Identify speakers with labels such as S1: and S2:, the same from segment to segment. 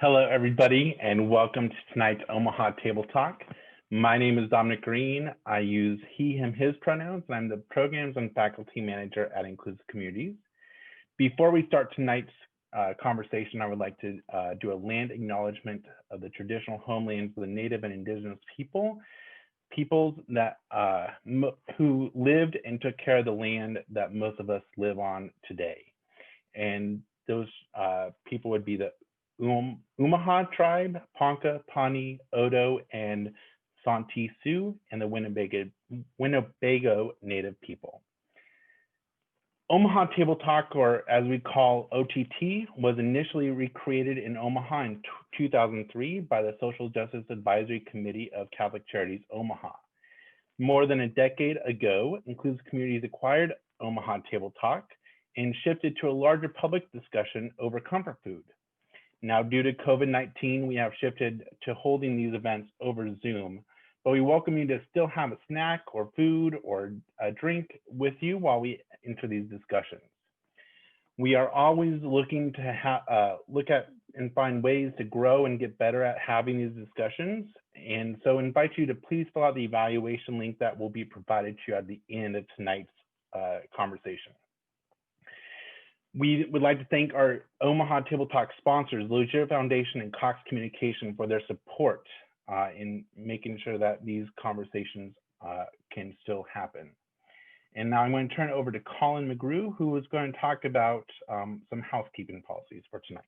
S1: Hello, everybody, and welcome to tonight's Omaha Table Talk. My name is Dominic Green. I use he, him, his pronouns, and I'm the Programs and Faculty Manager at Inclusive Communities. Before we start tonight's conversation, I would like to do a land acknowledgement of the traditional homelands of the Native and Indigenous peoples that who lived and took care of the land that most of us live on today. And those people would be the Omaha tribe, Ponca, Pawnee, Odo, and Santee Sioux, and the Winnebago Native people. Omaha Table Talk, or as we call OTT, was initially recreated in Omaha in 2003 by the Social Justice Advisory Committee of Catholic Charities, Omaha. More than a decade ago, Inclusive Communities acquired Omaha Table Talk and shifted to a larger public discussion over comfort food. Now, due to COVID-19, we have shifted to holding these events over Zoom, but we welcome you to still have a snack or food or a drink with you while we enter these discussions. We are always looking to look at and find ways to grow and get better at having these discussions. And so invite you to please fill out the evaluation link that will be provided to you at the end of tonight's conversation. We would like to thank our Omaha Table Talk sponsors, Logier Foundation and Cox Communication, for their support in making sure that these conversations can still happen. And now I'm going to turn it over to Colin McGrew, who is going to talk about some housekeeping policies for tonight.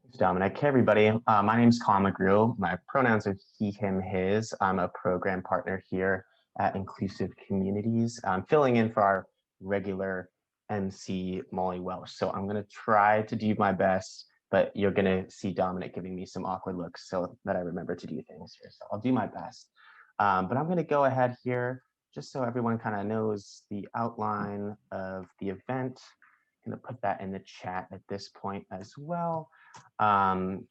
S2: Thanks, Dominic. Hey, everybody. My name is Colin McGrew. My pronouns are he, him, his. I'm a program partner here at Inclusive Communities. I'm filling in for our regular MC Molly Welsh. So I'm going to try to do my best, but you're going to see Dominic giving me some awkward looks so that I remember to do things here. So I'll do my best. But I'm going to go ahead here just so everyone kind of knows the outline of the event. I'm going to put that in the chat at this point as well,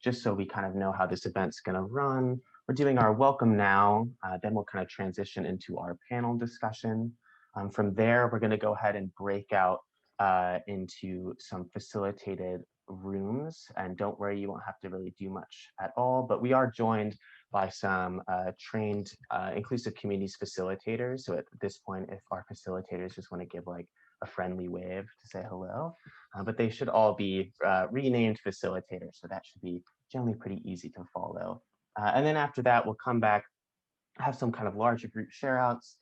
S2: just so we kind of know how this event's going to run. We're doing our welcome now, then we'll kind of transition into our panel discussion. From there, we're going to go ahead and break out into some facilitated rooms, and don't worry, you won't have to really do much at all, but we are joined by some trained Inclusive Communities facilitators. So at this point, if our facilitators just want to give like a friendly wave to say hello, but they should all be renamed facilitators, so that should be generally pretty easy to follow. And then after that, we'll come back, have some kind of larger group share outs,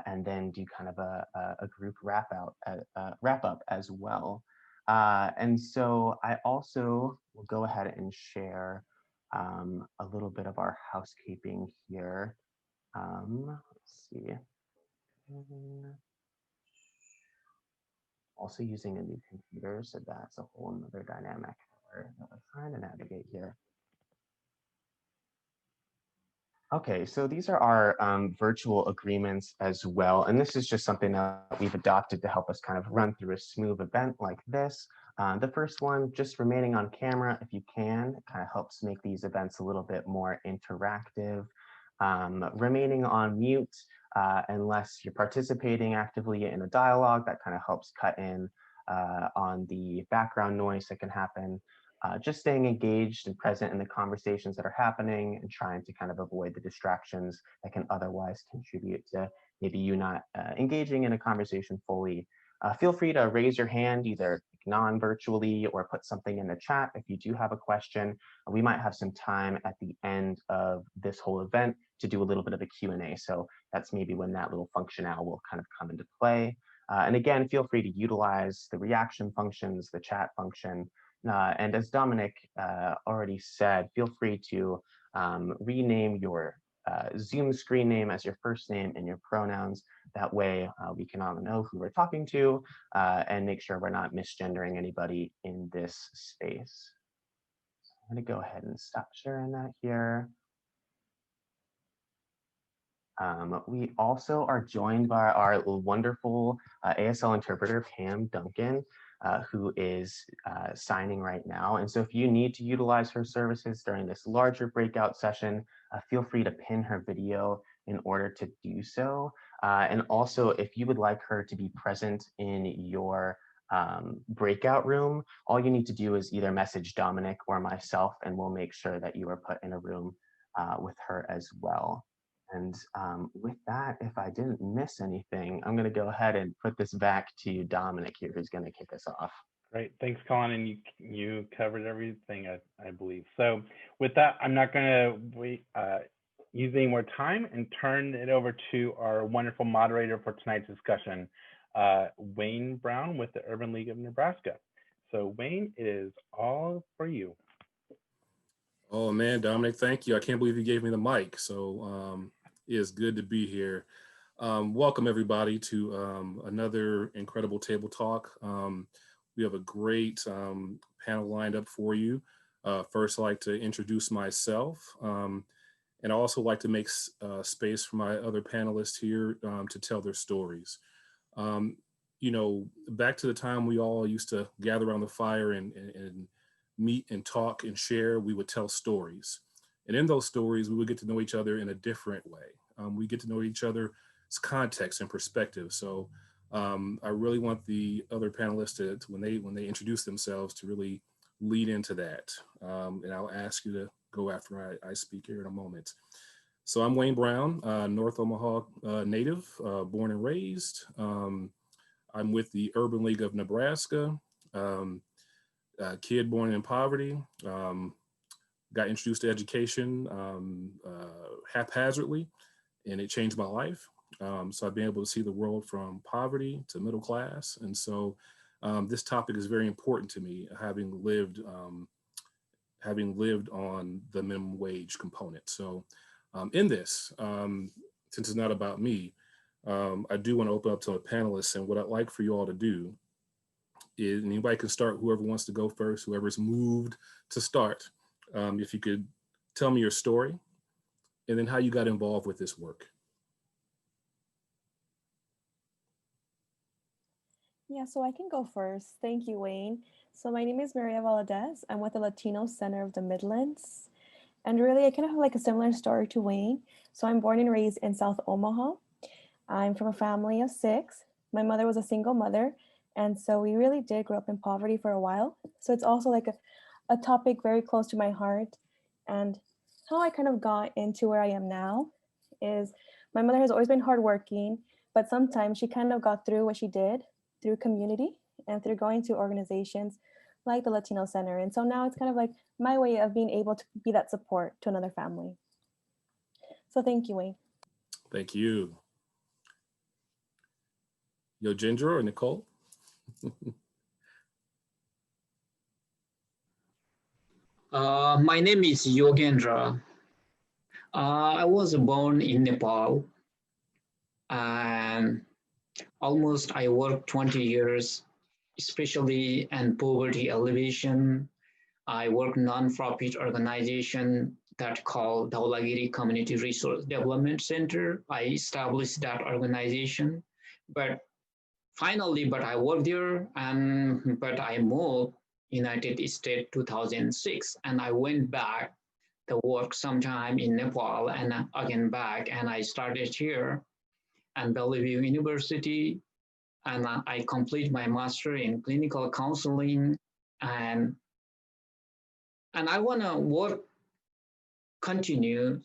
S2: and then do kind of a group wrap up as well. And so I also will go ahead and share a little bit of our housekeeping here. Let's see. Also using a new computer, so that's a whole nother dynamic that we're trying to navigate here. Okay, so these are our virtual agreements as well. And this is just something that we've adopted to help us kind of run through a smooth event like this. The first one, just remaining on camera if you can, kind of helps make these events a little bit more interactive. Remaining on mute, unless you're participating actively in a dialogue, that kind of helps cut in on the background noise that can happen. Just staying engaged and present in the conversations that are happening and trying to kind of avoid the distractions that can otherwise contribute to maybe you not engaging in a conversation fully. Feel free to raise your hand either non-virtually or put something in the chat if you do have a question. We might have some time at the end of this whole event to do a little bit of a Q&A. So that's maybe when that little functionality will kind of come into play. And again, feel free to utilize the reaction functions, the chat function. And as Dominic already said, feel free to rename your Zoom screen name as your first name and your pronouns. That way we can all know who we're talking to and make sure we're not misgendering anybody in this space. So I'm going to go ahead and stop sharing that here. We also are joined by our wonderful ASL interpreter, Pam Duncan, who is signing right now. And so if you need to utilize her services during this larger breakout session, feel free to pin her video in order to do so. And also, if you would like her to be present in your breakout room, all you need to do is either message Dominic or myself, and we'll make sure that you are put in a room with her as well. And with that, if I didn't miss anything, I'm going to go ahead and put this back to Dominic here, who's going to kick us off.
S1: Great, thanks, Colin, and you covered everything, I believe. So with that, I'm not going to use any more time and turn it over to our wonderful moderator for tonight's discussion, Wayne Brown with the Urban League of Nebraska. So Wayne, it is all for you.
S3: Oh man, Dominic, thank you. I can't believe you gave me the mic. So it is good to be here. Welcome everybody to another incredible table talk. We have a great panel lined up for you. First, I'd like to introduce myself. And I also like to make space for my other panelists here to tell their stories. You know, back to the time we all used to gather around the fire and meet and talk and share, we would tell stories. And in those stories, we would get to know each other in a different way. We get to know each other's context and perspective. So I really want the other panelists to when they introduce themselves, to really lead into that. And I'll ask you to go after I speak here in a moment. So I'm Wayne Brown, North Omaha native, born and raised. I'm with the Urban League of Nebraska. Kid born in poverty, got introduced to education haphazardly, and it changed my life. So I've been able to see the world from poverty to middle class. And so this topic is very important to me, having lived on the minimum wage component. So in this, since it's not about me, I do want to open up to the panelists, and what I'd like for you all to do is, and anybody can start, whoever wants to go first, whoever's moved to start. If you could tell me your story and then how you got involved with this work.
S4: Yeah, so I can go first. Thank you, Wayne. So my name is Maria Valadez. I'm with the Latino Center of the Midlands. And really, I kind of have like a similar story to Wayne. So I'm born and raised in South Omaha. I'm from a family of 6. My mother was a single mother. And so we really did grow up in poverty for a while. So it's also like a topic very close to my heart. And how I kind of got into where I am now is my mother has always been hardworking, but sometimes she kind of got through what she did through community and through going to organizations like the Latino Center. And so now it's kind of like my way of being able to be that support to another family. So thank you, Wayne.
S3: Thank you. Yogendra or Nicole?
S5: My name is Yogendra. I was born in Nepal, and almost I worked 20 years, especially in poverty alleviation. I work non-profit organization that called Dhaulagiri Community Resource Development Center. I established that organization, but I worked there, but I moved United States 2006, and I went back to work sometime in Nepal and again back, and I started here at Bellevue University, and I complete my master in clinical counseling, and I want to continue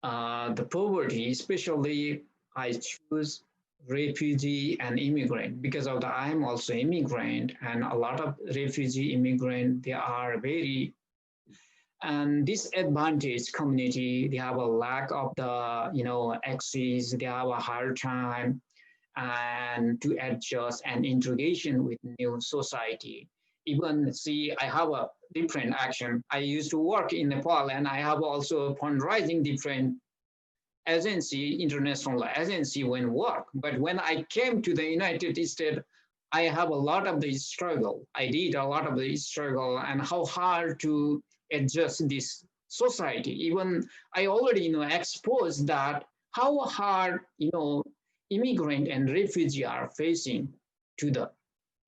S5: the poverty, especially I choose refugee and immigrant because of that I'm also immigrant, and a lot of refugee immigrant, they are very disadvantaged community. They have a lack of the access. They have a hard time and to adjust and integration with new society. Even see, I have a different action. I used to work in Nepal, and I have also fundraising different agency, international agency when work. But when I came to the United States, I have a lot of the struggle. I did a lot of the struggle and how hard to adjust this society. Even I already exposed that how hard immigrant and refugee are facing to the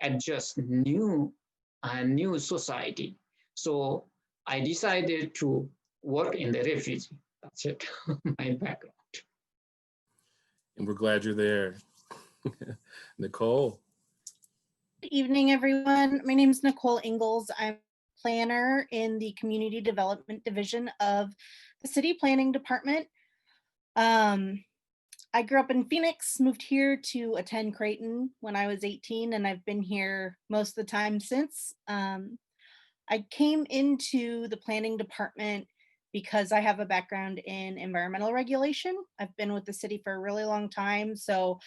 S5: adjust new society. So I decided to work in the refugee. That's it, my background.
S3: And we're glad you're there. Nicole.
S6: Good evening, everyone. My name is Nicole Ingles. I'm a planner in the Community Development Division of the City Planning Department. I grew up in Phoenix, moved here to attend Creighton when I was 18, and I've been here most of the time since. I came into the planning department because I have a background in environmental regulation. I've been with the city for a really long time, so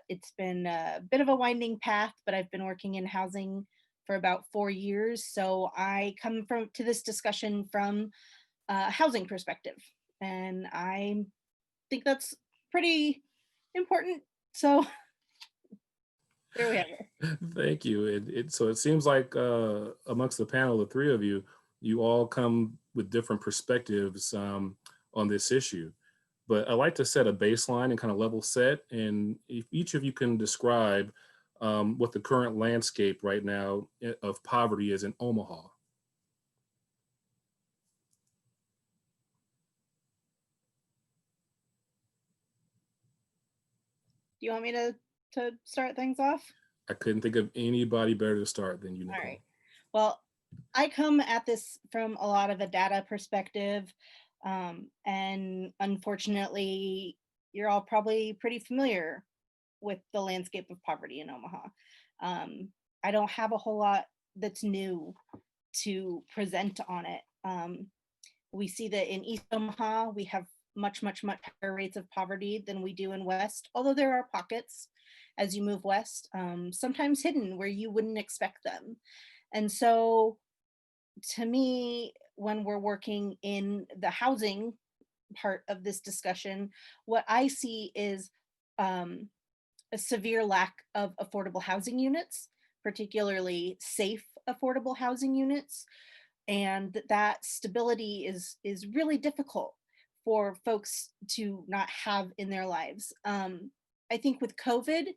S6: it's been a bit of a winding path, but I've been working in housing for about 4 years. So I come to this discussion from a housing perspective, and I think that's pretty important. So there we have it.
S3: Thank you. So it seems like amongst the panel, the three of you, you all come with different perspectives on this issue. But I like to set a baseline and kind of level set. And if each of you can describe what the current landscape right now of poverty is in Omaha.
S6: Do you want me to start things off?
S3: I couldn't think of anybody better to start than you, Nicole.
S6: All right. Well, I come at this from a lot of a data perspective. And unfortunately, you're all probably pretty familiar with the landscape of poverty in Omaha. I don't have a whole lot that's new to present on it. We see that in East Omaha, we have much higher rates of poverty than we do in West, although there are pockets as you move west, sometimes hidden where you wouldn't expect them. And so to me, when we're working in the housing part of this discussion, what I see is a severe lack of affordable housing units, particularly safe affordable housing units. And that stability is really difficult for folks to not have in their lives. I think with COVID,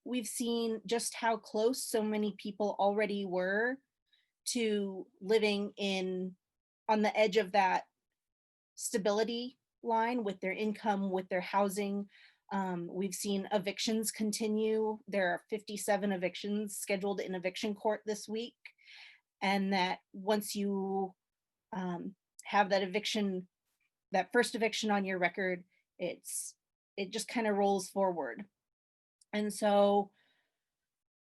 S6: we've seen just how close so many people already were to living on the edge of that stability line with their income, with their housing. We've seen evictions continue. There are 57 evictions scheduled in eviction court this week. And that once you have that eviction, that first eviction on your record, it just kind of rolls forward. And so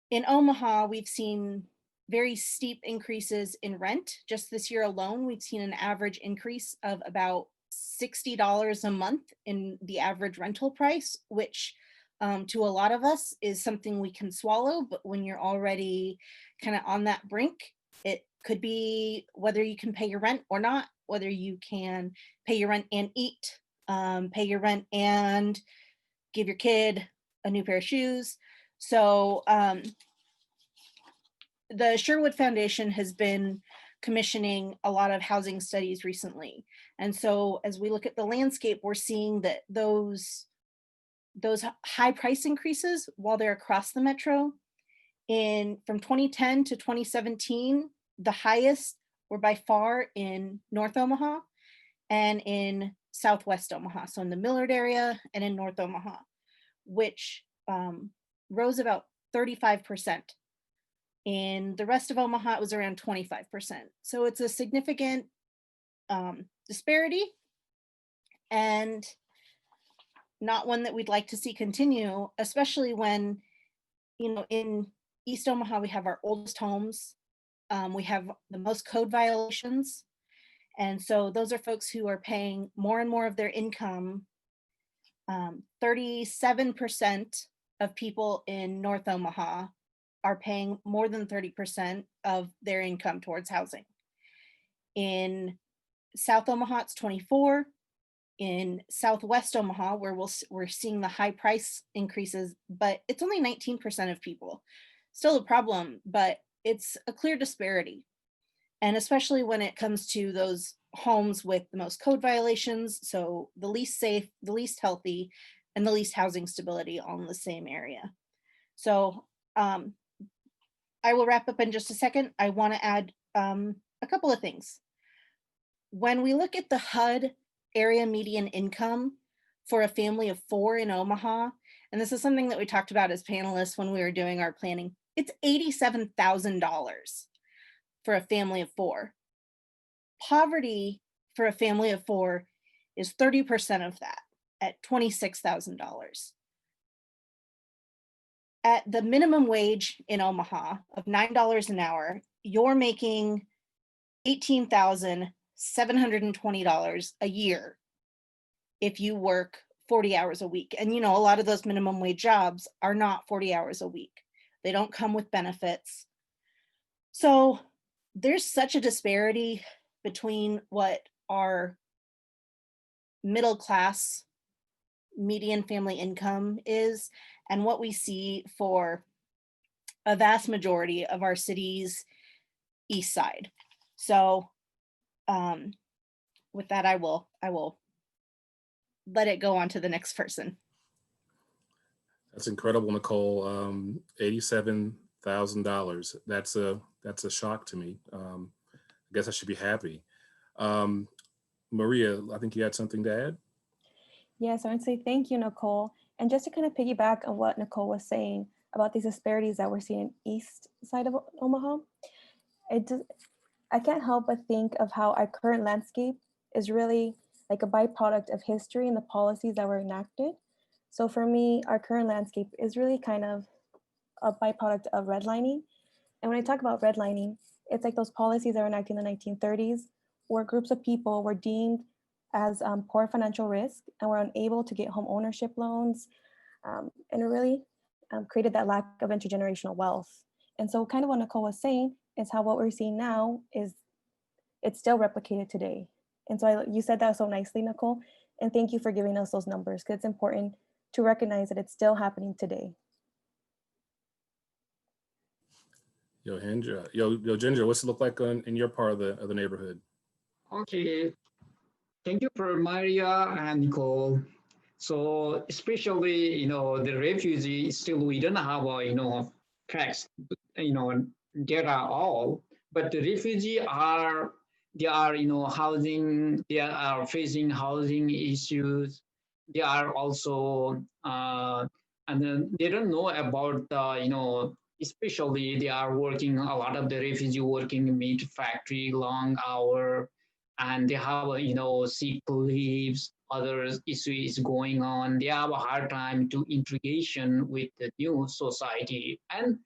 S6: in Omaha, we've seen very steep increases in rent. Just this year alone, we've seen an average increase of about $60 a month in the average rental price, which to a lot of us is something we can swallow. But when you're already kind of on that brink, it could be whether you can pay your rent or not, whether you can pay your rent and eat, pay your rent and give your kid a new pair of shoes. So the Sherwood Foundation has been commissioning a lot of housing studies recently. And so as we look at the landscape, we're seeing that those high price increases, while they're across the metro, from 2010 to 2017, the highest were by far in North Omaha and in Southwest Omaha. So in the Millard area and in North Omaha, which rose about 35%. In the rest of Omaha, it was around 25%. So it's a significant disparity, and not one that we'd like to see continue, especially when, in East Omaha, we have our oldest homes. We have the most code violations. And so those are folks who are paying more and more of their income. 37% of people in North Omaha are paying more than 30% of their income towards housing. In South Omaha, it's 24. In Southwest Omaha, where we're seeing the high price increases, but it's only 19% of people. Still a problem, but it's a clear disparity. And especially when it comes to those homes with the most code violations, so the least safe, the least healthy, and the least housing stability all in the same area. So I will wrap up in just a second. I want to add a couple of things. When we look at the HUD area median income for a family of 4 in Omaha, and this is something that we talked about as panelists when we were doing our planning It's $87,000 for a family of 4. Poverty for a family of 4 is 30% of that at $26,000. At the minimum wage in Omaha of $9 an hour, you're making $18,720 a year if you work 40 hours a week. And a lot of those minimum wage jobs are not 40 hours a week. They don't come with benefits. So there's such a disparity between what our middle class median family income is and what we see for a vast majority of our city's east side. So with that, I will let it go on to the next person.
S3: That's incredible, Nicole. $87,000. That's a shock to me. I guess I should be happy. Maria, I think you had something to add?
S4: Yes, I want to say thank you, Nicole. And just to kind of piggyback on what Nicole was saying about these disparities that we're seeing in east side of Omaha, I can't help but think of how our current landscape is really like a byproduct of history and the policies that were enacted. So for me, our current landscape is really kind of a byproduct of redlining. And when I talk about redlining, it's like those policies that were enacted in the 1930s, where groups of people were deemed as poor financial risk and were unable to get home ownership loans, and it really created that lack of intergenerational wealth. And so kind of what Nicole was saying is how what we're seeing now is it's still replicated today. And so you said that so nicely, Nicole, and thank you for giving us those numbers, because it's important to recognize that it's still happening today.
S3: Yogendra, what's it look like in your part of the neighborhood?
S5: Okay, thank you for Maria and Nicole. So especially, the refugee still we don't have facts, data all, but the refugee they are housing, they are facing housing issues. They are also and then they don't know about the especially they are working a lot of the refugee working in meat factory long hour, and they have sick leaves, other issues going on. They have a hard time to integration with the new society. And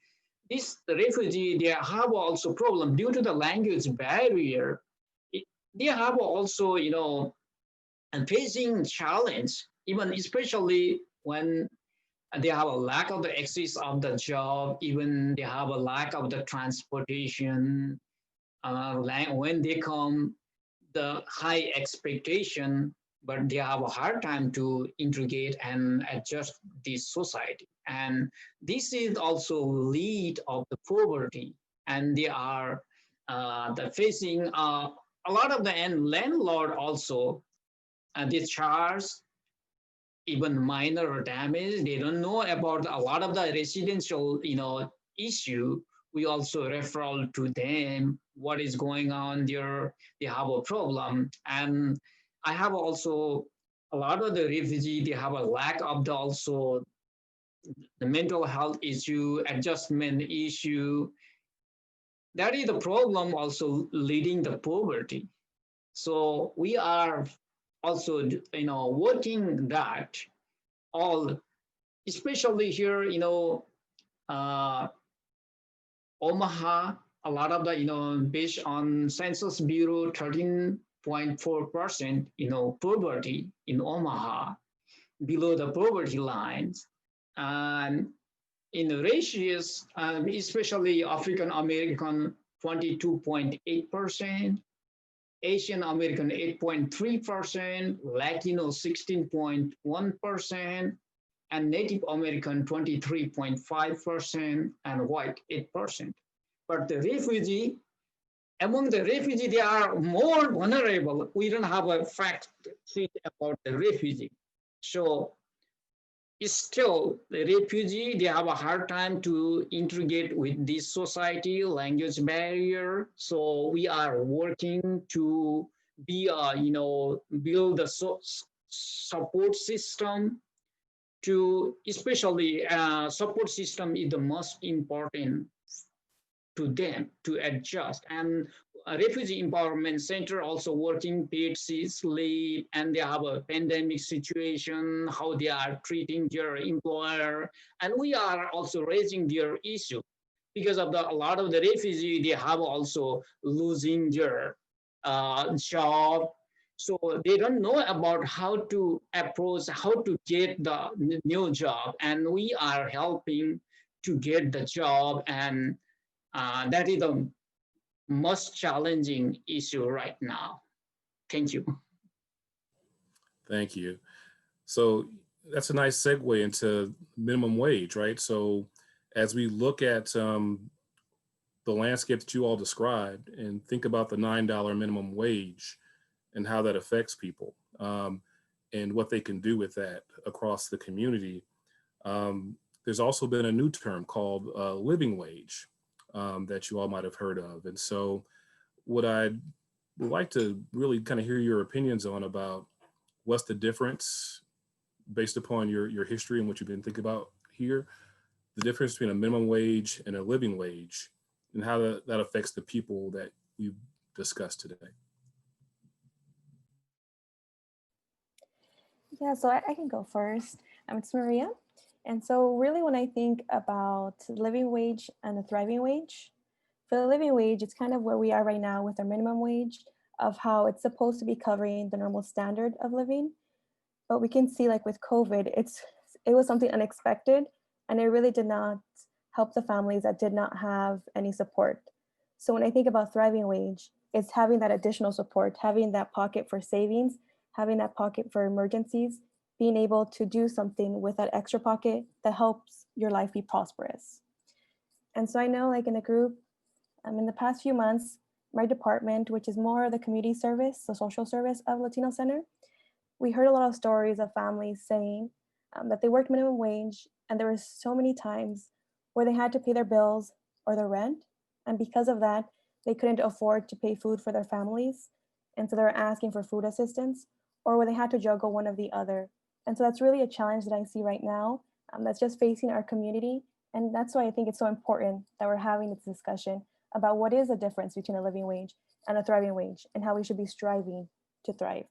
S5: this refugee, they have also problem due to the language barrier. They have also, and facing challenge, even especially when they have a lack of the access of the job, even they have a lack of the transportation. When they come, the high expectation, but they have a hard time to integrate and adjust this society. And this is also lead of the poverty. And they are facing a lot of the landlord also, they charge even minor damage. They don't know about a lot of the residential, issue. We also refer to them what is going on there. They have a problem. And I have also a lot of the refugee, they have a lack of also the mental health issue, adjustment issue. That is the problem also leading the poverty. So we are also, working that all, especially here, Omaha, a lot of the, based on Census Bureau, 13.4%, poverty in Omaha, below the poverty lines. And in the ratios, especially African American, 22.8%, Asian American 8.3%, Latino 16.1%, and Native American 23.5%, and white 8%. But the refugee, among the refugee, they are more vulnerable. We don't have a fact sheet about the refugee. So still, the refugee, they have a hard time to integrate with this society, language barrier. So we are working to be, build a support system to especially support system is the most important to them to adjust. And Refugee Empowerment Center also working paid sick leave, and they have a pandemic situation, how they are treating their employer. And we are also raising their issue because of a lot of the refugee, they have also losing their job. So they don't know about how to approach, how to get the new job. And we are helping to get the job. And that is the most challenging issue right now. Thank you.
S3: Thank you. So that's a nice segue into minimum wage, right? So as we look at the landscape that you all described and think about the $9 minimum wage and how that affects people and what they can do with that across the community, there's also been a new term called living wage that you all might have heard of. And so what I would like to really kind of hear your opinions on about what's the difference based upon your history and what you've been thinking about here, the difference between a minimum wage and a living wage and how that affects the people that we've discussed today.
S4: Yeah, so I can go first. It's Maria. And so really when I think about living wage and a thriving wage, for the living wage, it's kind of where we are right now with our minimum wage of how it's supposed to be covering the normal standard of living. But we can see like with COVID, it was something unexpected and it really did not help the families that did not have any support. So when I think about thriving wage, it's having that additional support, having that pocket for savings, having that pocket for emergencies, being able to do something with that extra pocket that helps your life be prosperous. And so I know like in the group, in the past few months, my department, which is more the community service, the social service of Latino Center, we heard a lot of stories of families saying that they worked minimum wage and there were so many times where they had to pay their bills or their rent. And because of that, they couldn't afford to pay food for their families. And so they were asking for food assistance or where they had to juggle one or the other. And so that's really a challenge that I see right now that's just facing our community. And that's why I think it's so important that we're having this discussion about what is the difference between a living wage and a thriving wage and how we should be striving to thrive.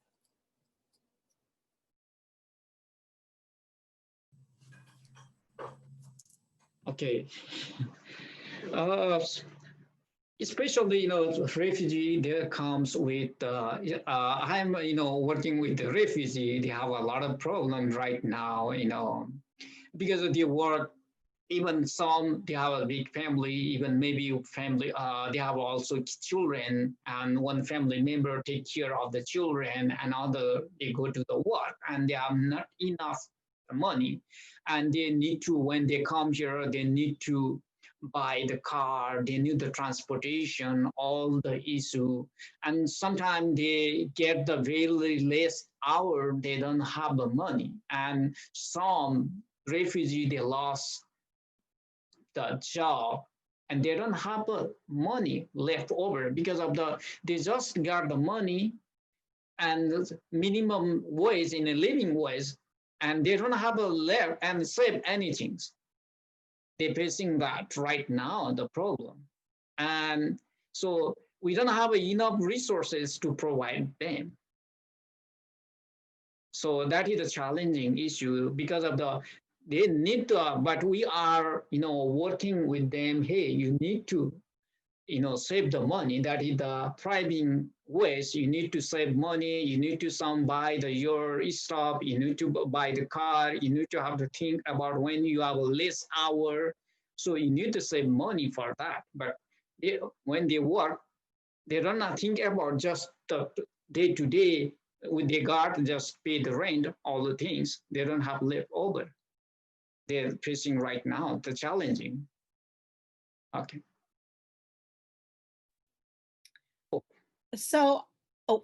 S5: Okay. Especially, refugee there comes with, I'm, working with the refugee. They have a lot of problems right now, because of the work. Even some, they have a big family, even maybe family, they have also children, and one family member take care of the children, and other, they go to the work, and they have not enough money. And they need to, when they come here, they need to buy the car, they need the transportation, all the issue. And sometimes they get the very less hour, they don't have the money. And some refugee, they lost the job and they don't have the money left over because of they just got the money and minimum wage in a living wage, and they don't have a left and save anything. They're facing that right now, the problem. And so we don't have enough resources to provide them. So that is a challenging issue because of they need to, but we are, working with them. Hey, you need to, save the money. That is the thriving ways. You need to save money. You need to buy your stuff. You need to buy the car. You need to have to think about when you have a less hour. So you need to save money for that. But when they work, they don't think about just the day-to-day. With they got just pay the rent, all the things. They don't have left over. They're facing right now, the challenging. Okay.
S6: So,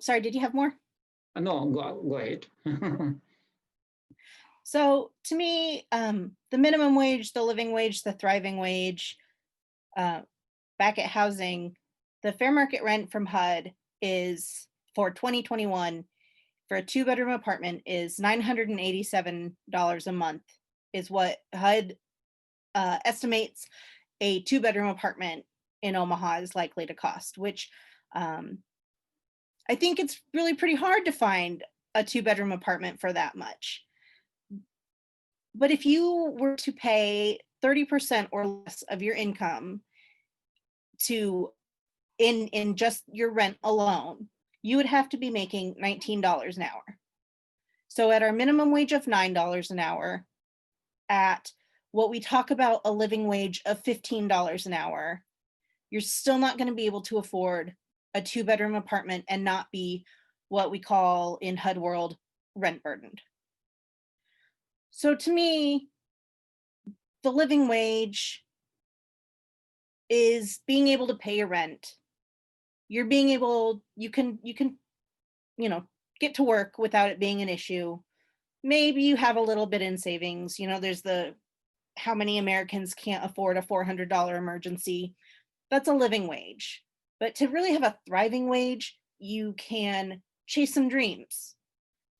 S6: sorry, did you have more?
S5: No, go ahead.
S6: So to me, the minimum wage, the living wage, the thriving wage, back at housing, the fair market rent from HUD is for 2021 for a 2-bedroom apartment is $987 a month, is what HUD estimates a 2-bedroom apartment in Omaha is likely to cost, which I think it's really pretty hard to find a 2-bedroom apartment for that much. But if you were to pay 30% or less of your income to in just your rent alone, you would have to be making $19 an hour. So at our minimum wage of $9 an hour, at what we talk about a living wage of $15 an hour, you're still not going to be able to afford a 2-bedroom apartment and not be what we call in HUD world rent burdened. So to me, the living wage is being able to pay your rent. You're being able, you can, get to work without it being an issue. Maybe you have a little bit in savings. There's how many Americans can't afford a $400 emergency. That's a living wage. But to really have a thriving wage, you can chase some dreams.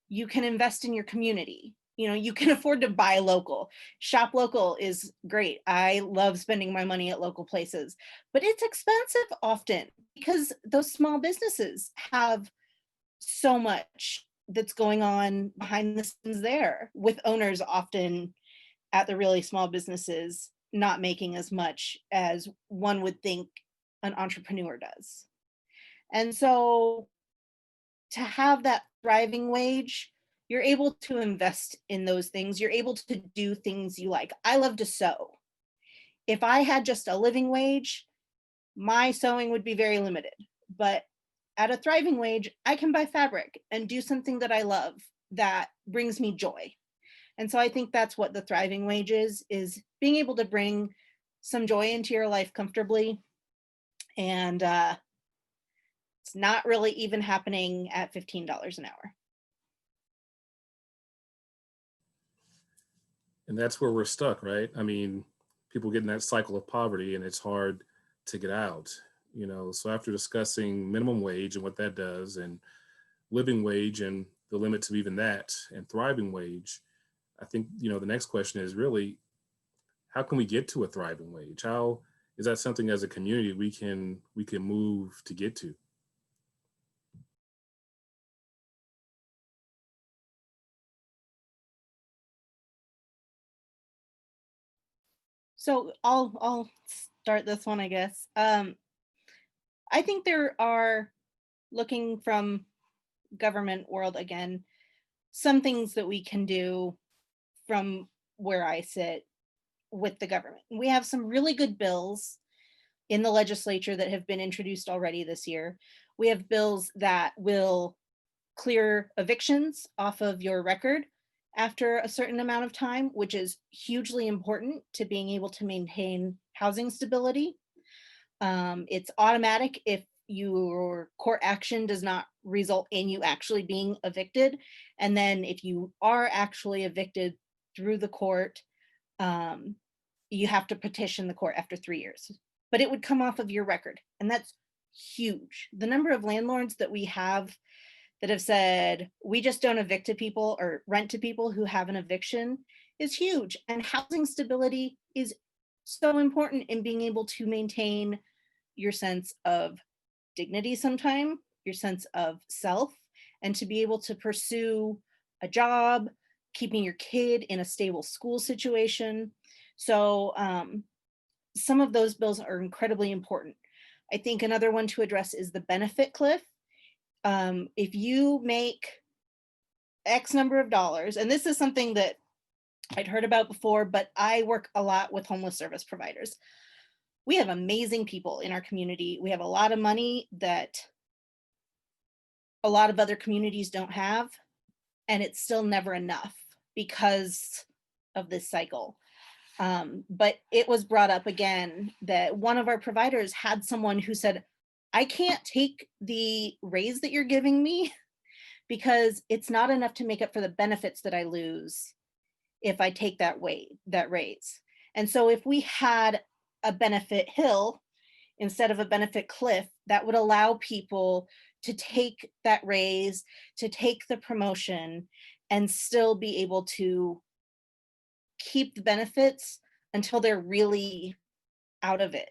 S6: You can invest in your community. You can afford to buy local. Shop local is great. I love spending my money at local places, but it's expensive often because those small businesses have so much that's going on behind the scenes there, with owners often at the really small businesses not making as much as one would think an entrepreneur does. And so to have that thriving wage, you're able to invest in those things. You're able to do things you like. I love to sew. If I had just a living wage, my sewing would be very limited. But at a thriving wage, I can buy fabric and do something that I love that brings me joy. And so I think that's what the thriving wage is being able to bring some joy into your life comfortably. And it's not really even happening at $15 an hour.
S3: And that's where we're stuck, right? I mean, people get in that cycle of poverty and it's hard to get out, So after discussing minimum wage and what that does, and living wage and the limits of even that, and thriving wage, I think, the next question is really, how can we get to a thriving wage? How is that something as a community we can move to get to?
S6: So I'll start this one, I guess. I think there are, looking from government world again, some things that we can do from where I sit with the government. We have some really good bills in the legislature that have been introduced already this year. We have bills that will clear evictions off of your record after a certain amount of time, which is hugely important to being able to maintain housing stability. It's automatic if your court action does not result in you actually being evicted. And then if you are actually evicted through the court, you have to petition the court after 3 years. But it would come off of your record. And that's huge. The number of landlords that we have that have said, we just don't evict to people or rent to people who have an eviction is huge. And housing stability is so important in being able to maintain your sense of dignity sometime, your sense of self, and to be able to pursue a job, keeping your kid in a stable school situation. So some of those bills are incredibly important. I think another one to address is the benefit cliff. If you make X number of dollars, and this is something that I'd heard about before, but I work a lot with homeless service providers. We have amazing people in our community. We have a lot of money that a lot of other communities don't have, and it's still never enough because of this cycle. But it was brought up again that one of our providers had someone who said, I can't take the raise that you're giving me because it's not enough to make up for the benefits that I lose if I take that raise. And so if we had a benefit hill instead of a benefit cliff, that would allow people to take that raise, to take the promotion, and still be able to keep the benefits until they're really out of it.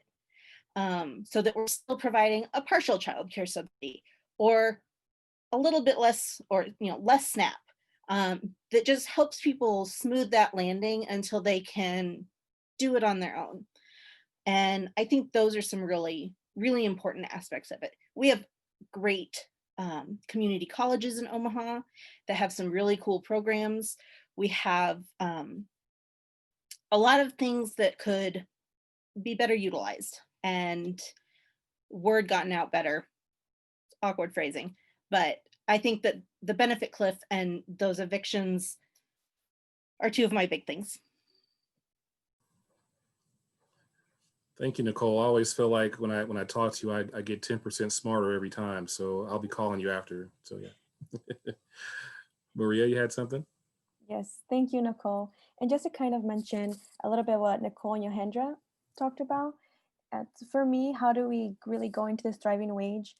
S6: So that we're still providing a partial childcare subsidy or a little bit less, or less SNAP, that just helps people smooth that landing until they can do it on their own. And I think those are some really, really important aspects of it. We have great community colleges in Omaha that have some really cool programs. We have a lot of things that could be better utilized and word gotten out better. Awkward phrasing, but I think that the benefit cliff and those evictions are two of my big things.
S3: Thank you, Nicole. I always feel like when I talk to you, I get 10% smarter every time. So I'll be calling you after. So yeah. Maria, you had something?
S4: Yes, thank you, Nicole. And just to kind of mention a little bit what Nicole and Yogendra talked about, for me, how do we really go into this thriving wage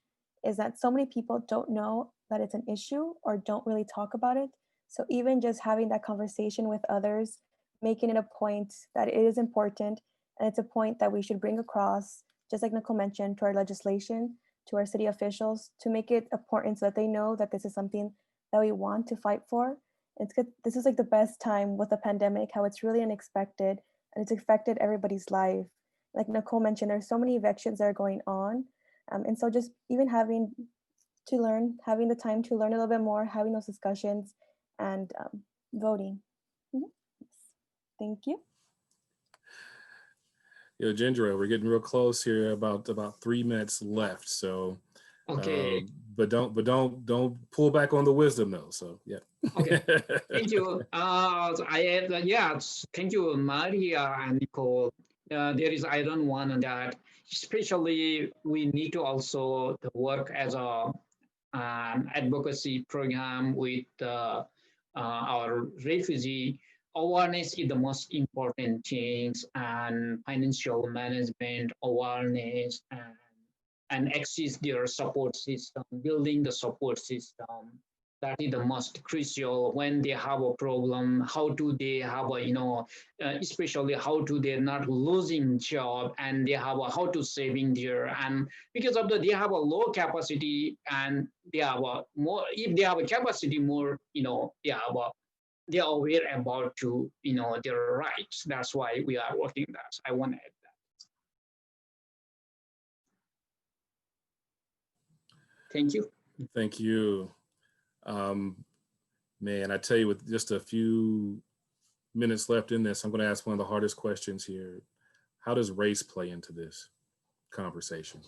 S4: is that so many people don't know that it's an issue or don't really talk about it. So even just having that conversation with others, making it a point that it is important, and it's a point that we should bring across, just like Nicole mentioned, to our legislation, to our city officials, to make it important so that they know that this is something that we want to fight for. It's good. This is like the best time with the pandemic, how it's really unexpected and it's affected everybody's life. Like Nicole mentioned, there's so many evictions that are going on. And so just even having the time to learn a little bit more, having those discussions and voting. Mhm. Thank you.
S3: Yogendra, we're getting real close here, about 3 minutes left. So,
S5: Okay.
S3: but don't pull back on the wisdom though. So yeah.
S5: Okay. Thank you. Thank you, Maria and Nicole. I don't want that. Especially, we need to also work as a advocacy program with our refugee. Awareness is the most important things, and financial management awareness and access their support system, building the support system. That is the most crucial when they have a problem. How do they have a, especially how do they not losing job and they have how to saving their, and because of they have a low capacity and they have a more, if they have a capacity more, they are aware about their rights. That's why we are working that. I want to add that. Thank you.
S3: Thank you. Man, I tell you, with just a few minutes left in this, I'm going to ask one of the hardest questions here. How does race play into this conversation?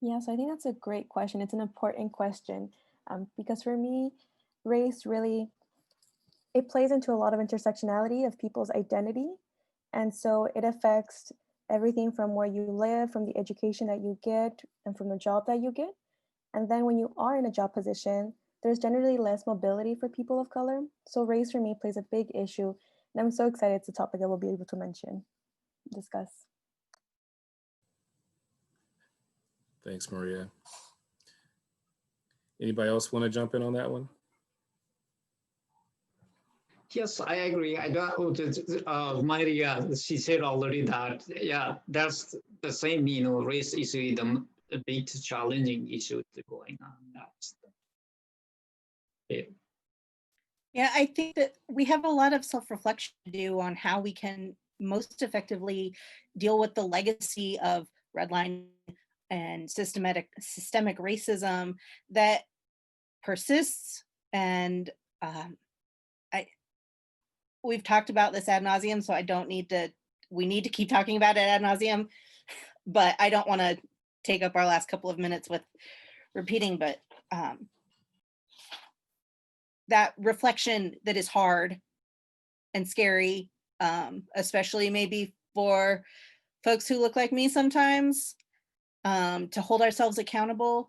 S4: Yeah, so I think that's a great question. It's an important question because for me, race really, it plays into a lot of intersectionality of people's identity. And so it affects everything from where you live, from the education that you get, and from the job that you get. And then when you are in a job position, there's generally less mobility for people of color. So race for me plays a big issue. And I'm so excited it's a topic that we'll be able to discuss.
S3: Thanks, Maria. Anybody else want to jump in on that one?
S5: Yes, I agree. I don't. Maria, she said already that. Yeah, that's the same. Race is the big challenging issue going on. That's it.
S6: Yeah, I think that we have a lot of self-reflection to do on how we can most effectively deal with the legacy of redlining and systemic racism that persists. And we've talked about this ad nauseum, so we need to keep talking about it ad nauseum, but I don't want to take up our last couple of minutes with repeating, but that reflection that is hard and scary, especially maybe for folks who look like me sometimes, to hold ourselves accountable,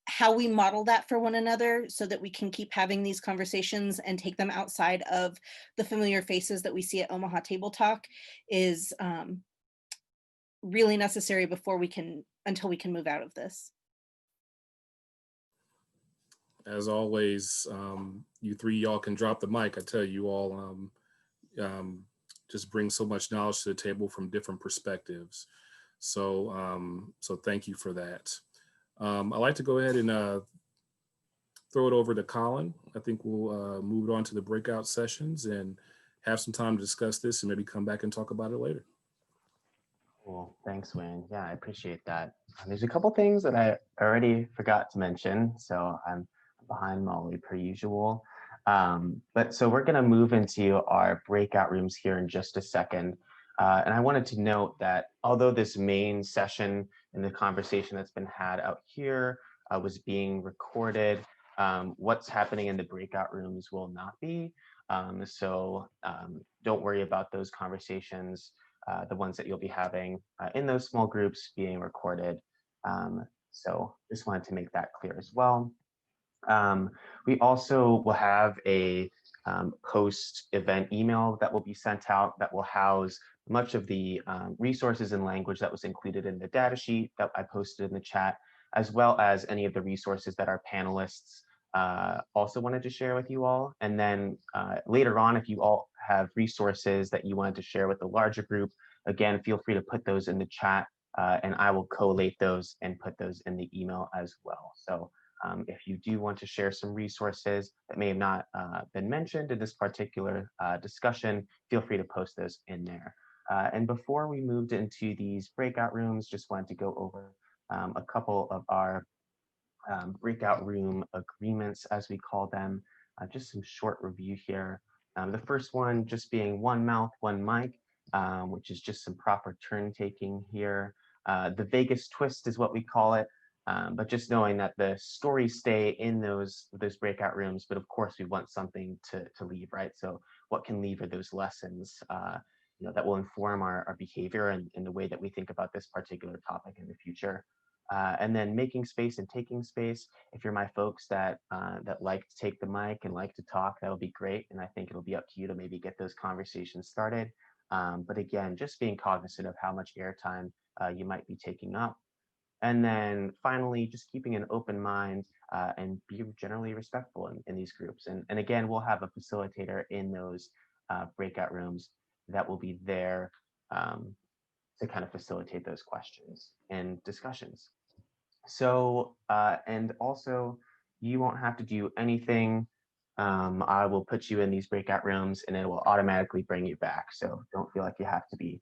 S6: how we model that for one another so that we can keep having these conversations and take them outside of the familiar faces that we see at Omaha Table Talk is really necessary until we can move out of this.
S3: As always, you three, y'all can drop the mic. I tell you all just bring so much knowledge to the table from different perspectives. So, so thank you for that. I'd like to go ahead and throw it over to Colin. I think we'll move on to the breakout sessions and have some time to discuss this and maybe come back and talk about it later.
S2: Cool. Thanks, Wayne. Yeah, I appreciate that. There's a couple things that I already forgot to mention, so I'm behind Molly per usual. But so we're going to move into our breakout rooms here in just a second. And I wanted to note that although this main session and the conversation that's been had out here was being recorded, what's happening in the breakout rooms will not be. So don't worry about those conversations, the ones that you'll be having in those small groups being recorded. So just wanted to make that clear as well. We also will have a post-event email that will be sent out that will house much of the resources and language that was included in the data sheet that I posted in the chat, as well as any of the resources that our panelists also wanted to share with you all. And then later on, if you all have resources that you wanted to share with the larger group, again, feel free to put those in the chat and I will collate those and put those in the email as well. So if you do want to share some resources that may have not been mentioned in this particular discussion, feel free to post those in there. And before we moved into these breakout rooms, just wanted to go over a couple of our breakout room agreements, as we call them. Just some short review here. The first one just being one mouth, one mic, which is just some proper turn taking here. The Vegas twist is what we call it. But just knowing that the stories stay in those breakout rooms, but of course we want something to leave, right? So what can leave are those lessons that will inform our behavior and the way that we think about this particular topic in the future. And then making space and taking space. If you're my folks that like to take the mic and like to talk, that'll be great. And I think it'll be up to you to maybe get those conversations started. But again, just being cognizant of how much airtime you might be taking up. And then finally, just keeping an open mind and be generally respectful in these groups. And again, we'll have a facilitator in those breakout rooms that will be there to kind of facilitate those questions and discussions. So, and also, you won't have to do anything. I will put you in these breakout rooms and it will automatically bring you back. So don't feel like you have to be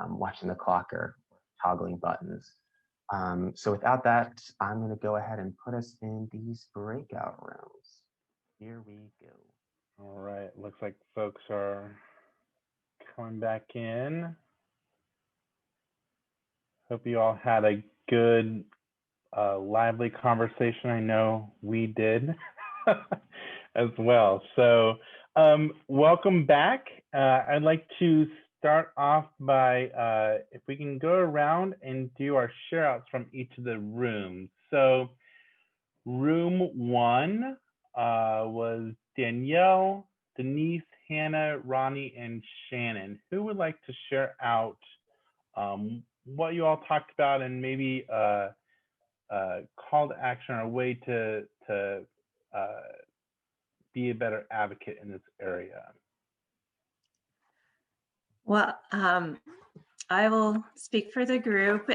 S2: watching the clock or toggling buttons. So without that, I'm going to go ahead and put us in these breakout rooms. Here we go.
S1: All right, looks like folks are coming back in. Hope you all had a good, lively conversation. I know we did as well. So welcome back. I'd like to start off by, if we can go around and do our share outs from each of the rooms. So room 1 was Danielle, Denise, Hannah, Ronnie, and Shannon. Who would like to share out what you all talked about and maybe call to action or a way to be a better advocate in this area?
S7: Well, I will speak for the group.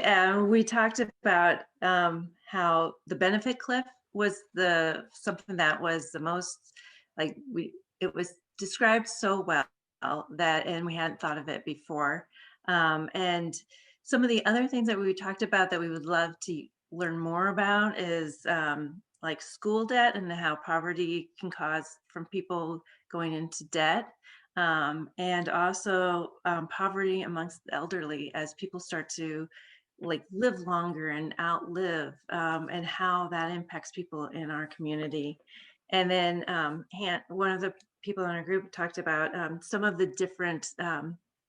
S7: We talked about how the benefit cliff was something that was the most, like, it was described so well that, and we hadn't thought of it before. And some of the other things that we talked about that we would love to learn more about is like school debt and how poverty can cause from people going into debt. And also poverty amongst the elderly as people start to live longer and outlive, and how that impacts people in our community. And then one of the people in our group talked about some of the different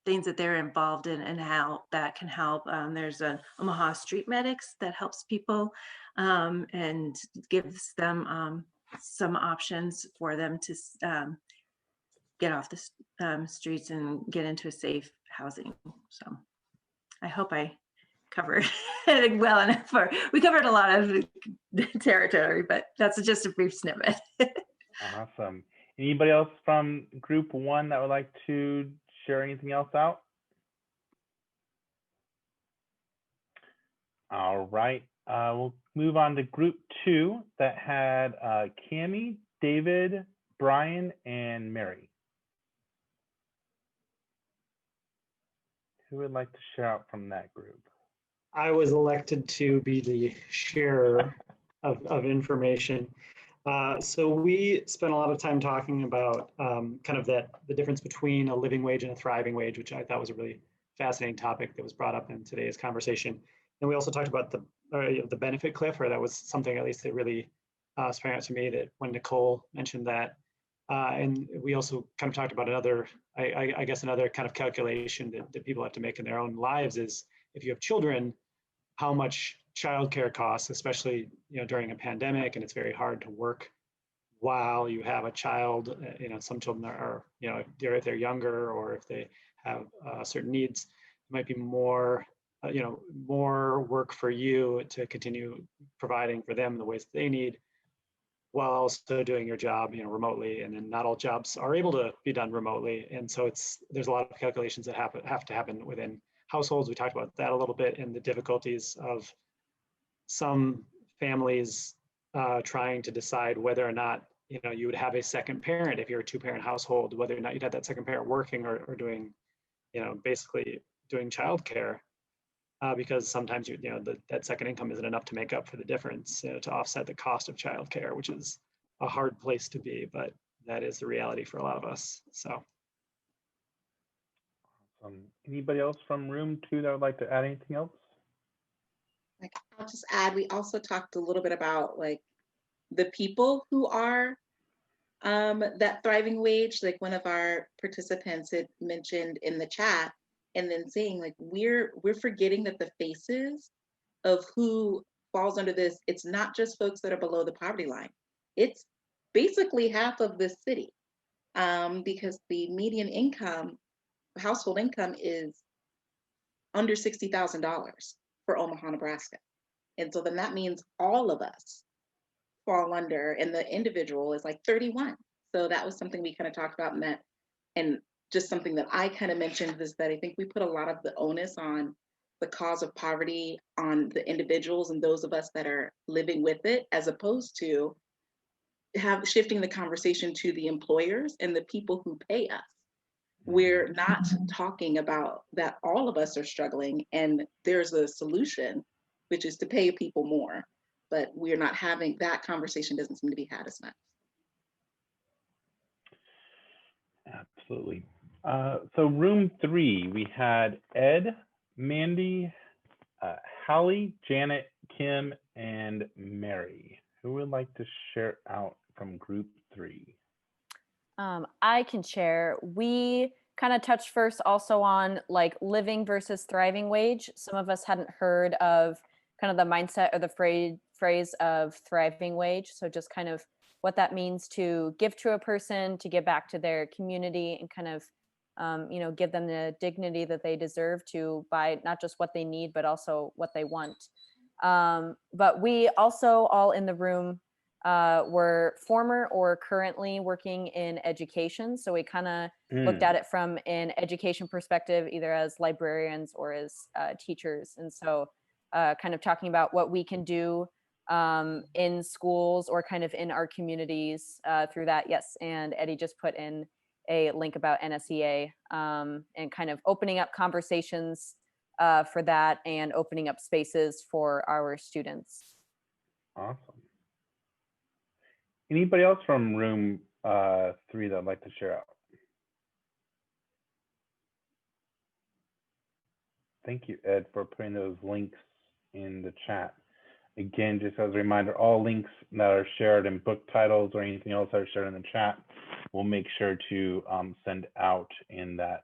S7: things that they're involved in and how that can help. There's an Omaha Street Medics that helps people and gives them some options for them to get off the streets and get into a safe housing. So I hope I covered it well enough. We covered a lot of territory, but that's just a brief snippet.
S1: Awesome. Anybody else from group one that would like to share anything else out? All right, we'll move on to group two that had Cami, David, Brian, and Mary. Who would like to share out from that group?
S8: I was elected to be the sharer of information. So we spent a lot of time talking about kind of the difference between a living wage and a thriving wage, which I thought was a really fascinating topic that was brought up in today's conversation. And we also talked about the benefit cliff, or that was something at least that really sprang out to me that when Nicole mentioned that. And we also kind of talked about another, I guess another kind of calculation that people have to make in their own lives is if you have children, how much childcare costs, especially during a pandemic, and it's very hard to work while you have a child. Some children are if they're younger or if they have certain needs, it might be more more work for you to continue providing for them the ways that they need, while also doing your job remotely. And then not all jobs are able to be done remotely, and so there's a lot of calculations that have to happen within households. We talked about that a little bit, and the difficulties of some families trying to decide whether or not you would have a second parent if you're a two-parent household, whether or not you'd have that second parent working or doing basically doing childcare, because sometimes that second income isn't enough to make up for the difference, to offset the cost of childcare, which is a hard place to be, but that is the reality for a lot of us. So.
S1: Anybody else from room two that would like to add anything else?
S9: I'll just add, we also talked a little bit about like the people who are that thriving wage. Like one of our participants had mentioned in the chat, and then saying like we're forgetting that the faces of who falls under this, it's not just folks that are below the poverty line. It's basically half of the city, because the median income, household income, is under $60,000 for Omaha, Nebraska. And so then that means all of us fall under, and the individual is like 31. So that was something we kind of talked about, and just something that I kind of mentioned is that I think we put a lot of the onus on the cause of poverty on the individuals and those of us that are living with it, as opposed to shifting the conversation to the employers and the people who pay us. We're not talking about that all of us are struggling, and there's a solution, which is to pay people more, but we're not having that conversation. Doesn't seem to be had as much.
S1: Absolutely. So room three, we had Ed, Mandy, Hallie, Janet, Kim, and Mary. Who would like to share out from group three?
S4: I can share. We kind of touched first also on like living versus thriving wage. Some of us hadn't heard of kind of the mindset or the phrase of thriving wage. So just kind of what that means to give to a person, to give back to their community, and kind of give them the dignity that they deserve to buy not just what they need, but also what they want. But we also all in the room were former or currently working in education. So we kind of looked at it from an education perspective, either as librarians or as teachers. And so kind of talking about what we can do in schools or kind of in our communities through that. Yes, and Eddie just put in a link about NSEA and kind of opening up conversations for that and opening up spaces for our students.
S1: Awesome. Anybody else from room three that would like to share out? Thank you, Ed, for putting those links in the chat. Again, just as a reminder, all links that are shared in book titles or anything else that are shared in the chat, we'll make sure to send out in that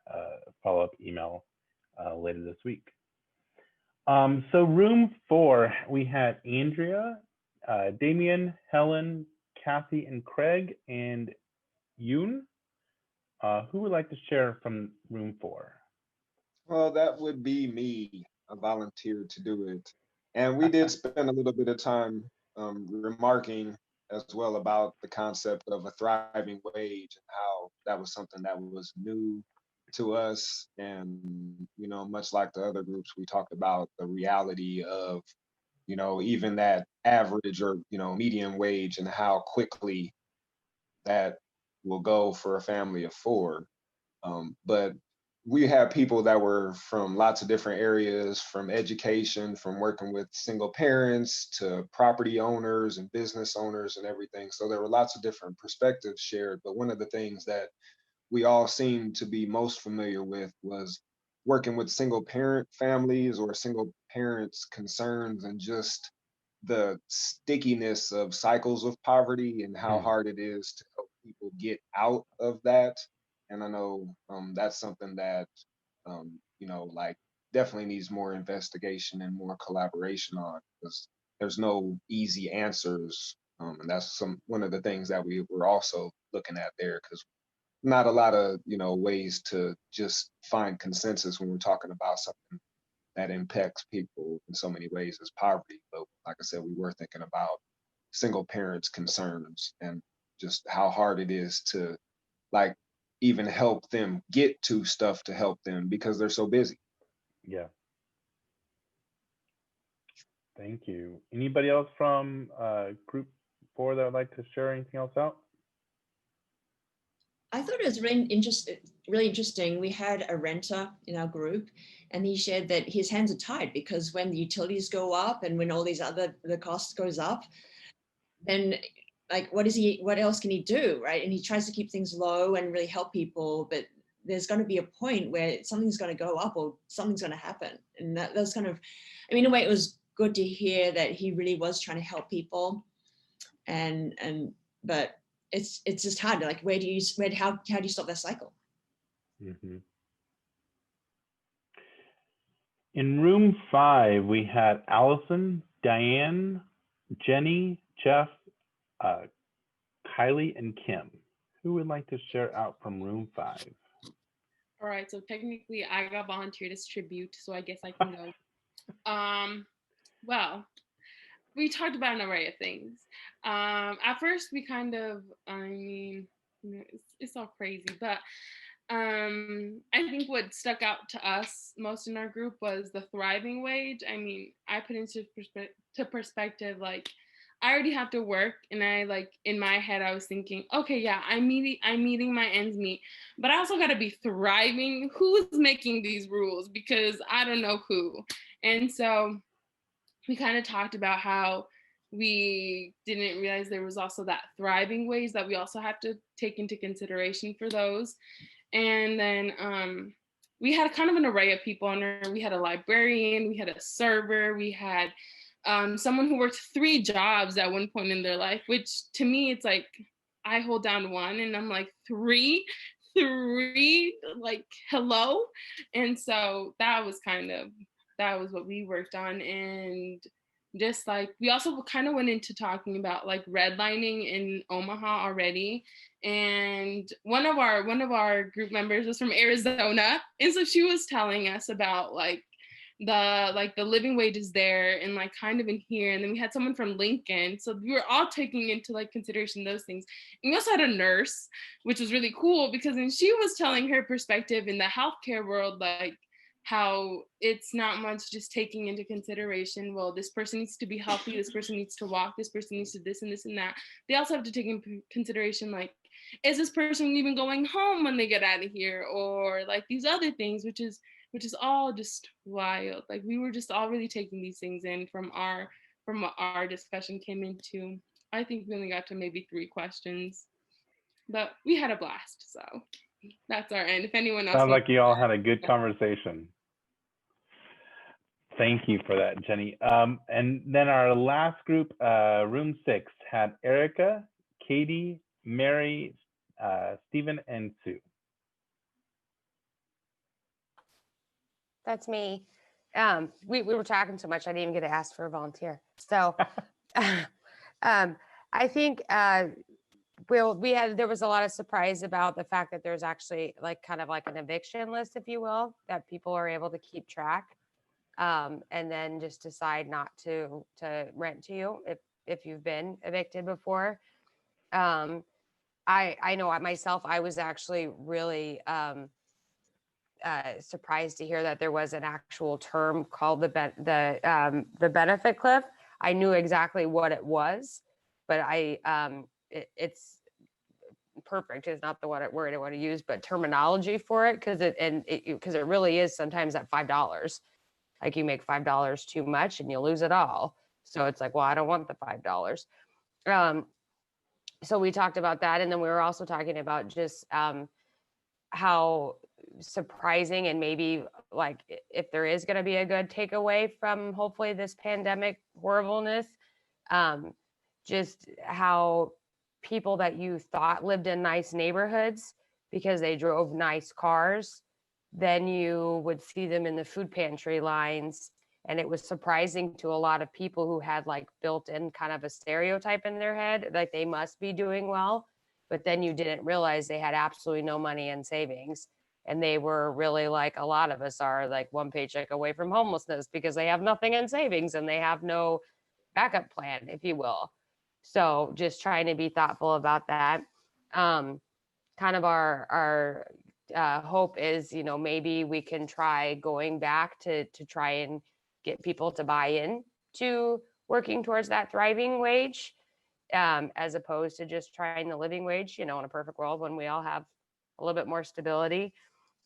S1: follow-up email later this week. So room four, we had Andrea, Damien, Helen, Kathy, and Craig, and Yoon. Who would like to share from room four?
S10: Well, that would be me. I volunteered to do it. And we did spend a little bit of time remarking as well about the concept of a thriving wage and how that was something that was new to us. And, you know, much like the other groups, we talked about the reality of, you know, even that average or, you know, median wage and how quickly that will go for a family of four. But we had people that were from lots of different areas, from education, from working with single parents to property owners and business owners and everything. So there were lots of different perspectives shared. But one of the things that we all seemed to be most familiar with was working with single parent families or single parents' concerns and just the stickiness of cycles of poverty and how hard it is to help people get out of that. And I know that's something that, you know, like definitely needs more investigation and more collaboration on, because there's no easy answers. And that's one of the things that we were also looking at there, because not a lot of, you know, ways to just find consensus when we're talking about something that impacts people in so many ways as poverty. But like I said, we were thinking about single parents' concerns and just how hard it is to like even help them get to stuff to help them because they're so busy.
S1: Yeah. Thank you. Anybody else from group 4 that would like to share anything else out?
S11: I thought it was really interesting. We had a renter in our group, and he shared that his hands are tied because when the utilities go up and when all these the cost goes up, then like what else can he do, right? And he tries to keep things low and really help people, but there's going to be a point where something's going to go up or something's going to happen. And that was kind of, I mean, in a way, it was good to hear that he really was trying to help people, but it's just hard. Like, how do you stop that cycle?
S1: Mm-hmm. In room 5, we had Allison, Diane, Jenny, Jeff, Kylie, and Kim. Who would like to share out from room 5?
S12: All right, so technically I got volunteered as tribute, so I guess I can go. Well, we talked about an array of things. At first we kind of, I mean, it's all crazy, but I think what stuck out to us most in our group was the thriving wage. I mean, I put into perspective, like, I already have to work, and I like in my head I was thinking, okay, yeah, I'm meeting my ends meet, but I also got to be thriving. Who's making these rules? Because I don't know who. And so we kind of talked about how we didn't realize there was also that thriving wage that we also have to take into consideration for those. And then we had kind of an array of people on there. We had a librarian, we had a server, we had someone who worked 3 jobs at one point in their life, which to me, it's like, I hold down 1 and I'm like, 3, like, hello. And so that was what we worked on. And just like, we also kind of went into talking about like redlining in Omaha already. And one of our group members was from Arizona. And so she was telling us about like the living wages there and like kind of in here. And then we had someone from Lincoln. So we were all taking into like consideration those things. And we also had a nurse, which was really cool because then she was telling her perspective in the healthcare world, like how it's not much just taking into consideration, well, this person needs to be healthy, this person needs to walk, this person needs to this and this and that. They also have to take into consideration, like, is this person even going home when they get out of here, or like these other things, which is all just wild. Like, we were just all really taking these things in from what our discussion came into. I think we only got to maybe 3 questions, but we had a blast. So that's our end. If anyone else
S1: sounds like you all had a good conversation. Thank you for that, Jenny. And then our last group, room 6, had Erica, Katie, Mary, Stephen, and Sue.
S13: That's me. We were talking so much, I didn't even get to ask for a volunteer. So I think there was a lot of surprise about the fact that there's actually like kind of like an eviction list, if you will, that people are able to keep track. and then just decide not to rent to you if you've been evicted before. I know myself, I was actually really surprised to hear that there was an actual term called the benefit cliff. I knew exactly what it was, but it's perfect is not the word I want to use, but terminology for it, because it really is sometimes at $5. Like you make $5 too much and you lose it all. So it's like, well, I don't want the $5. So we talked about that, and then we were also talking about just how surprising, and maybe like if there is going to be a good takeaway from hopefully this pandemic horribleness, just how people that you thought lived in nice neighborhoods because they drove nice cars, then you would see them in the food pantry lines. And it was surprising to a lot of people who had like built in kind of a stereotype in their head, like they must be doing well. But then you didn't realize they had absolutely no money in savings. And they were really, like a lot of us are, like one paycheck away from homelessness because they have nothing in savings and they have no backup plan, if you will. So just trying to be thoughtful about that. Kind of our hope is, maybe we can try going back to try and get people to buy in to working towards that thriving wage, as opposed to just trying the living wage, in a perfect world when we all have a little bit more stability.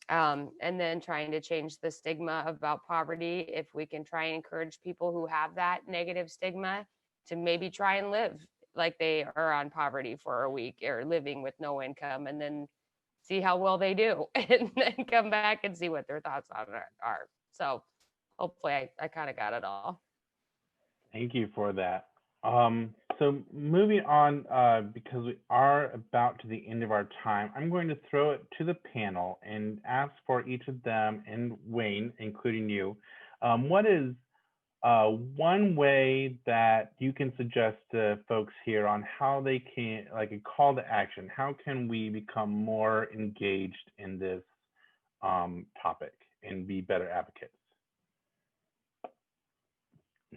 S13: And then trying to change the stigma about poverty. If we can try and encourage people who have that negative stigma to maybe try and live like they are on poverty for a week or living with no income, and then see how well they do, and then come back and see what their thoughts on it are. So hopefully I kind of got it all.
S1: Thank you for that. So moving on, because we are about to the end of our time, I'm going to throw it to the panel and ask for each of them, and Wayne, including you, what is one way that you can suggest to folks here on how they can, like a call to action, how can we become more engaged in this topic and be better advocates?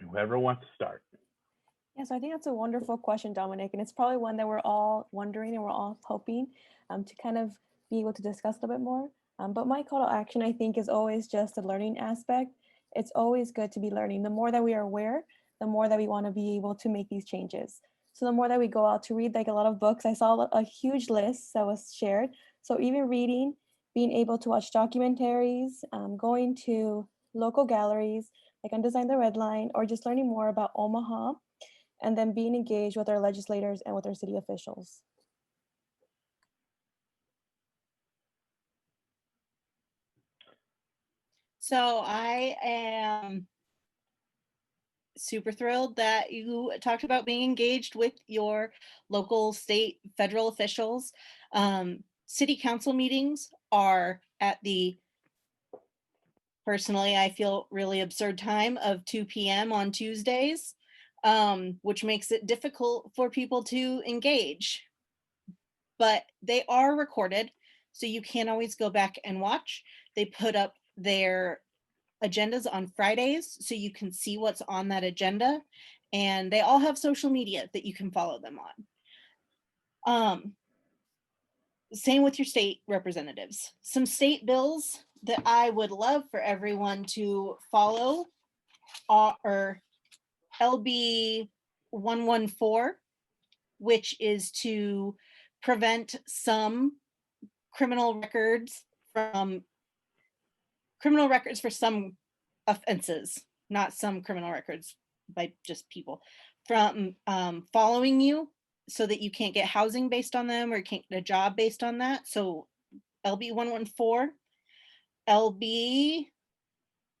S1: Whoever wants to start.
S4: Yeah, so I think that's a wonderful question, Dominic, and it's probably one that we're all wondering and we're all hoping to kind of be able to discuss a little bit more. But my call to action, I think, is always just the learning aspect. It's always good to be learning. The more that we are aware, the more that we want to be able to make these changes. So the more that we go out to read, like a lot of books, I saw a huge list that was shared. So even reading, being able to watch documentaries, going to local galleries, like on Design the Red Line, or just learning more about Omaha, and then being engaged with our legislators and with our city officials.
S6: So I am super thrilled that you talked about being engaged with your local, state, federal officials. City council meetings are at the, personally, I feel really absurd time of 2 p.m. on Tuesdays, which makes it difficult for people to engage. But they are recorded, so you can always go back and watch. They put up their agendas on Fridays, so you can see what's on that agenda. And they all have social media that you can follow them on. Same with your state representatives. Some state bills that I would love for everyone to follow are LB 114, which is to prevent some criminal records for some offenses, not some criminal records by just people, from following you so that you can't get housing based on them or can't get a job based on that. So LB 114. LB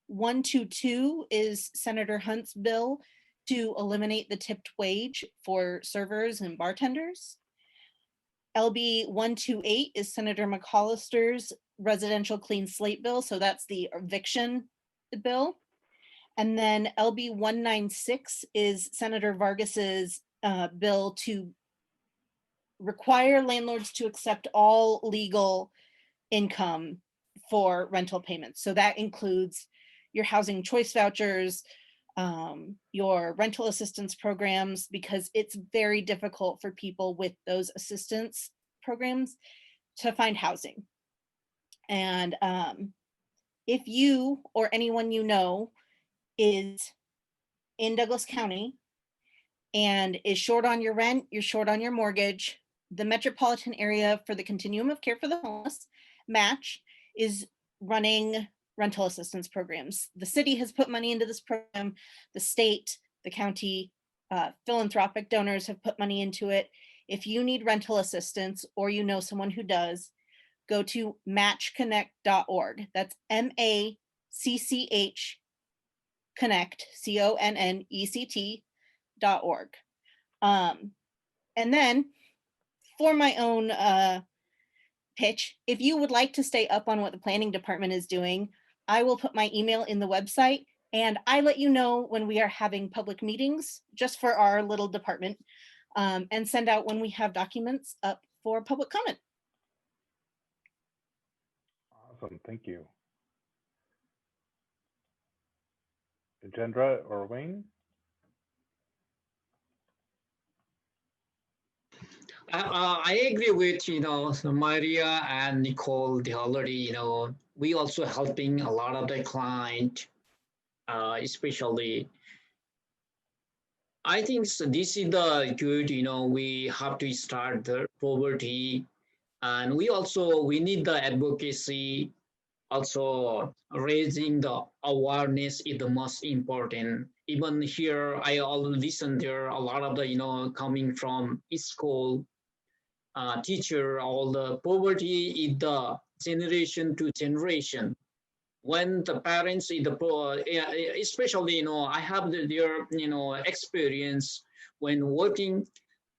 S6: 122 is Senator Hunt's bill to eliminate the tipped wage for servers and bartenders. LB 128 is Senator McCollister's residential clean slate bill. So that's the eviction bill. And then LB 196 is Senator Vargas's bill to require landlords to accept all legal income for rental payments. So that includes your housing choice vouchers, your rental assistance programs, because it's very difficult for people with those assistance programs to find housing. And if you or anyone you know is in Douglas County and is short on your rent, you're short on your mortgage, the metropolitan area for the Continuum of Care for the Homeless, MATCH, is running rental assistance programs. The city has put money into this program. The state, the county, philanthropic donors have put money into it. If you need rental assistance or you know someone who does, go to matchconnect.org. That's MACCH Connect, CONNECT.org. And then for my own pitch, if you would like to stay up on what the planning department is doing, I will put my email in the website, and I let you know when we are having public meetings just for our little department, and send out when we have documents up for public comment.
S1: Awesome, thank you. Yogendra or Wayne?
S5: I agree with, Maria and Nicole. They already, we also helping a lot of the client, especially. I think this is the good, we have to start the poverty, and we need the advocacy. Also, raising the awareness is the most important. Even here, I all listen there a lot of the coming from school teacher. All the poverty is the generation to generation. When the parents is the poor, especially I have their experience when working.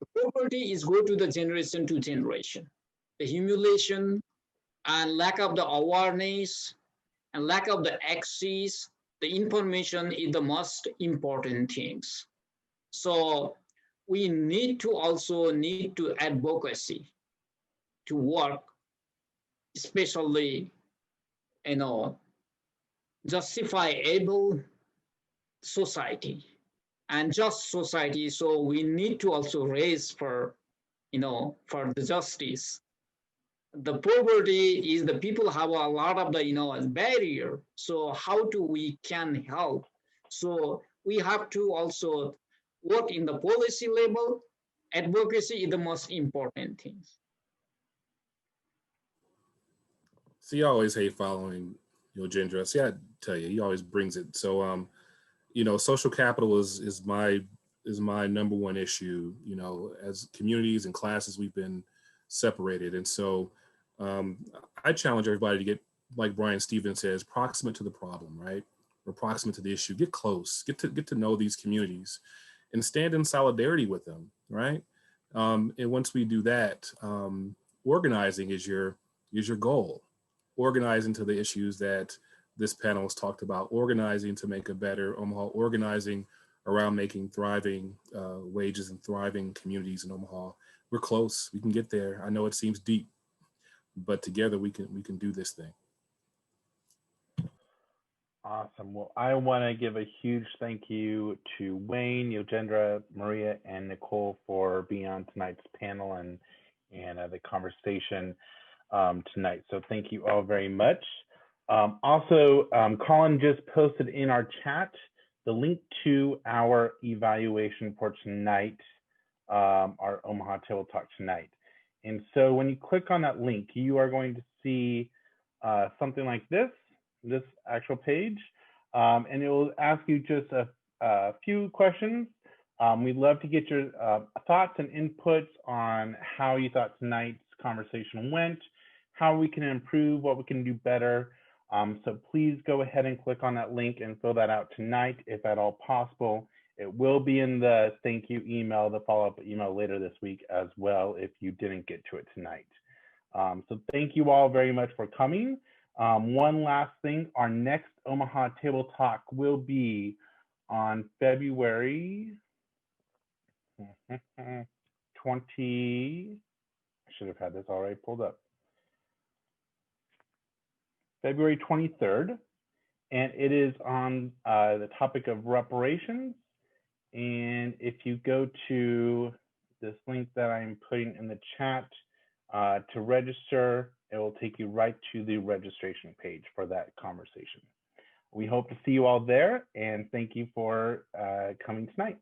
S5: The poverty is go to the generation to generation. The humiliation and lack of the awareness and lack of the access, the information is the most important things. So we need to advocacy to work, especially, justifiable society and just society. So we need to also raise for the justice. The poverty is the people have a lot of the barrier. So how do we can help? So we have to also work in the policy level. Advocacy is the most important thing.
S3: See, I always hate following Yogendra. See, I tell you, he always brings it. So, social capital is my number one issue. As communities and classes, we've been separated, and so I challenge everybody to get, like Brian Stevens says, proximate to the problem, right? Or proximate to the issue. Get close. Get to know these communities, and stand in solidarity with them, right? And once we do that, organizing is your goal. Organizing to the issues that this panel has talked about, organizing to make a better Omaha, organizing around making thriving wages and thriving communities in Omaha. We're close. We can get there. I know it seems deep, but together we can do this thing.
S1: Awesome. Well, I want to give a huge thank you to Wayne, Yogendra, Maria, and Nicole for being on tonight's panel and the conversation tonight. So thank you all very much. Also, Colin just posted in our chat the link to our evaluation for tonight, our Omaha Table Talk tonight. And so when you click on that link, you are going to see something like this actual page, and it will ask you just a few questions. We'd love to get your thoughts and inputs on how you thought tonight's conversation went, how we can improve, what we can do better. So please go ahead and click on that link and fill that out tonight, if at all possible. It will be in the thank you email, the follow-up email later this week as well, if you didn't get to it tonight. So thank you all very much for coming. One last thing, our next Omaha Table Talk will be on February 20, I should have had this already pulled up. February 23rd, and it is on the topic of reparations. And if you go to this link that I'm putting in the chat to register, it will take you right to the registration page for that conversation. We hope to see you all there, and thank you for coming tonight.